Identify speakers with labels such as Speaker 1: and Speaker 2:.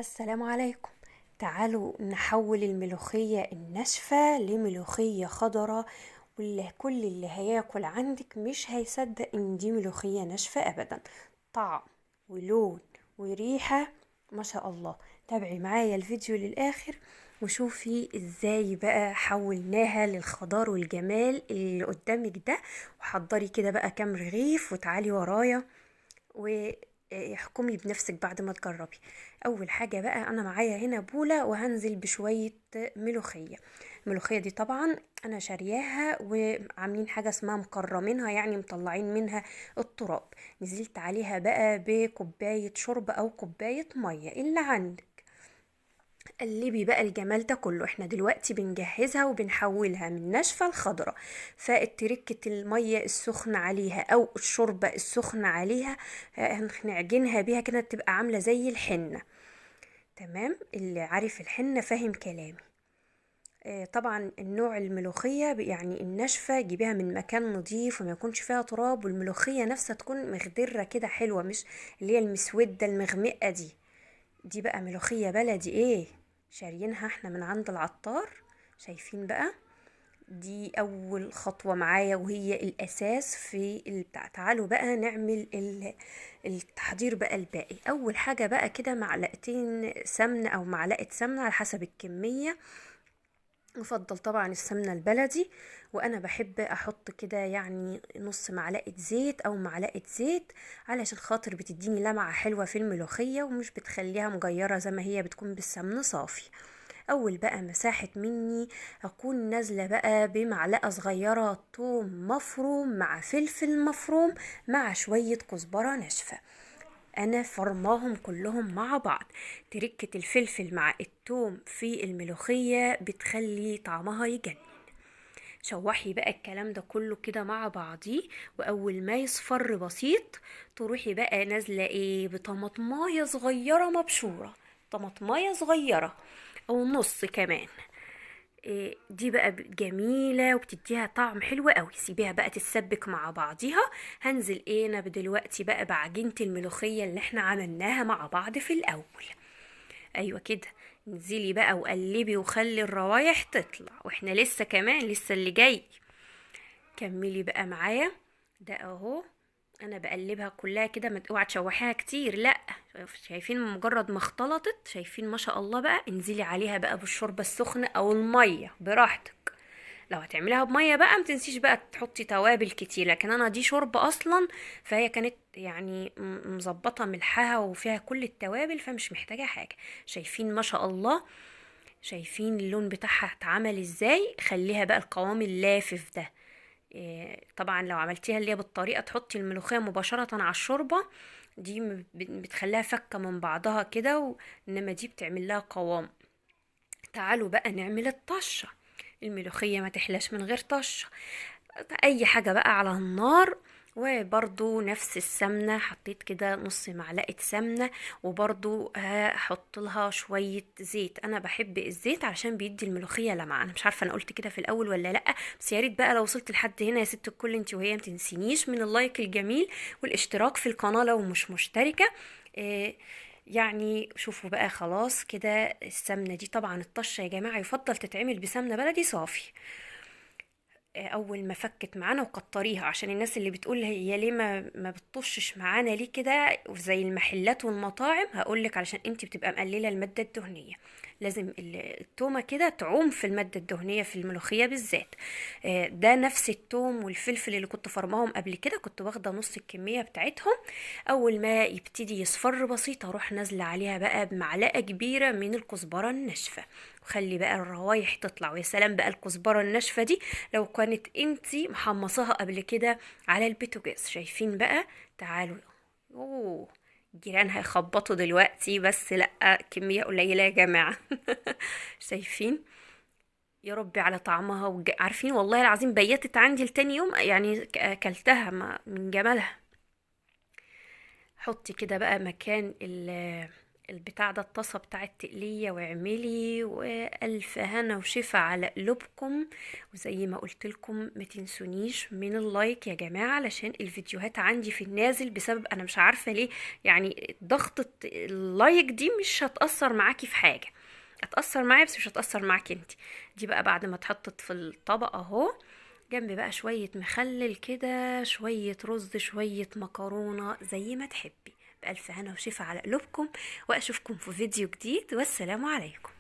Speaker 1: السلام عليكم. تعالوا نحول الملوخية الناشفة لملوخية خضراء، واللي كل اللي هياكل عندك مش هيصدق ان دي ملوخية ناشفة ابدا. طعم ولون وريحة، ما شاء الله. تابعي معايا الفيديو للآخر وشوفي ازاي بقى حولناها للخضار والجمال اللي قدامك ده. وحضري كده بقى كام رغيف وتعالي ورايا واحكمي بنفسك بعد ما تجربي. اول حاجة بقى انا معايا هنا بولة وهنزل بشوية ملوخية. الملوخية دي طبعا انا شارياها وعاملين حاجة اسمها مكرمينها، يعني مطلعين منها التراب. نزلت عليها بقى بكوباية شرب او كوباية مية اللي عندك. قلبي بقى الجمال ده كله. احنا دلوقتي بنجهزها وبنحولها من ناشفة لخضرة. فالتركة المية السخنة عليها او الشوربة السخنة عليها، هنعجنها بيها كده تبقى عاملة زي الحنة. تمام، اللي عارف الحنة فاهم كلامي. طبعا النوع الملوخية يعني الناشفة جيبيها من مكان نظيف وما يكونش فيها تراب، والملوخية نفسها تكون مخضرة كده حلوة، مش اللي هي المسودة المغمقة دي. دي بقى ملوخية بلدي ايه، شاريينها احنا من عند العطار. شايفين بقى؟ دي اول خطوة معايا وهي الاساس في البتاع. تعالوا بقى نعمل التحضير بقى الباقي. اول حاجة بقى كده معلقتين سمنة او معلقة سمنة على حسب الكمية. يفضل طبعا السمنة البلدي، وانا بحب احط كده يعني نص معلقة زيت او معلقة زيت، علشان خاطر بتديني لمعة حلوة في الملوخية ومش بتخليها مجيرة زي ما هي بتكون بالسمن صافي. اول بقى مساحة مني اكون نازلة بقى بمعلقة صغيرة توم مفروم مع فلفل مفروم مع شوية كزبرة ناشفة. انا فرماهم كلهم مع بعض. تركة الفلفل مع التوم في الملوخية بتخلي طعمها يجنن. شوحي بقى الكلام ده كله كده مع بعضيه، واول ما يصفر بسيط تروحي بقى نازله ايه بطماطمايه صغيره مبشوره. طماطمايه صغيره او نص كمان. إيه دي بقى جميلة وبتديها طعم حلو قوي. سيبيها بقى تتسبك مع بعضيها. هنزل ايه انا دلوقتي بقى بعجينة الملوخية اللي احنا عملناها مع بعض في الاول. ايوه كده. انزلي بقى وقلبي وخلي الروايح تطلع، واحنا لسه كمان لسه اللي جاي. كملي بقى معايا. ده اهو انا بقلبها كلها كده، ما اوعى تشوحيها كتير، لا. شايفين مجرد ما اختلطت؟ شايفين ما شاء الله بقى؟ انزلي عليها بقى بالشوربه السخنه او الميه براحتك. لو هتعمليها بميه بقى ما تنسيش بقى تحطي توابل كتير، لكن انا دي شوربه اصلا، فهي كانت يعني مظبطه ملحها وفيها كل التوابل فمش محتاجه حاجه. شايفين ما شاء الله؟ شايفين اللون بتاعها اتعمل ازاي؟ خليها بقى القوام اللافف ده. طبعا لو عملتيها اللي هي بالطريقة تحطي الملوخية مباشرة على الشوربة، دي بتخليها فكة من بعضها كده انما دي بتعمل لها قوام. تعالوا بقى نعمل الطشة. الملوخية ما تحلاش من غير طشة. اي حاجة بقى على النار، وبرضو نفس السمنة حطيت كده نص معلقة سمنة، وبرضو هحط لها شوية زيت. انا بحب الزيت علشان بيدي الملوخية لمعة. انا مش عارفة انا قلت كده في الاول ولا لا، بس يا ريت بقى لو وصلت لحد هنا يا ست الكل انت وهي ما تنسينيش من اللايك الجميل والاشتراك في القناة لو مش مشتركة. آه، يعني شوفوا بقى خلاص كده. السمنة دي طبعا الطشة يا جماعة يفضل تتعمل بسمنة بلدي صافي. اول ما فكت معانا وكتريها، عشان الناس اللي بتقول هي ليه ما بتطشش معانا ليه كده زي المحلات والمطاعم، هقولك علشان انت بتبقى مقلله الماده الدهنيه. لازم التومه كده تعوم في الماده الدهنيه في الملوخيه بالذات. ده نفس التوم والفلفل اللي كنت فرماهم قبل كده، كنت واخده نص الكميه بتاعتهم. اول ما يبتدي يصفر بسيط اروح نازله عليها بقى بمعلقه كبيره من الكزبره الناشفه، وخلي بقى الروايح تطلع. ويا سلام بقى الكزبره الناشفه دي لو كانت انتي محمصاها قبل كده على البوتاجاز. شايفين بقى؟ تعالوا. اوه، الجيران هيخبطوا دلوقتي، بس لا كمية قليلة يا جماعة. شايفين؟ يا ربي على طعمها عارفين والله العظيم بيتت عندي لتاني يوم، يعني اكلتها من جمالها. حطي كده بقى مكان البتاع ده الطاسة بتاع التقلية واعملي، والف هنا وشفا على قلوبكم. وزي ما قلت لكم ما تنسونيش من اللايك يا جماعة، علشان الفيديوهات عندي في النازل بسبب انا مش عارفة ليه، يعني ضغطة اللايك دي مش هتأثر معاكي في حاجة، هتأثر معايا بس مش هتأثر معاكي انت. دي بقى بعد ما اتحطت في الطبق اهو، جنب بقى شوية مخلل كده، شوية رز، شوية مكرونة، زي ما تحبي. بألف هنا وشفا على قلوبكم، وأشوفكم في فيديو جديد، والسلام عليكم.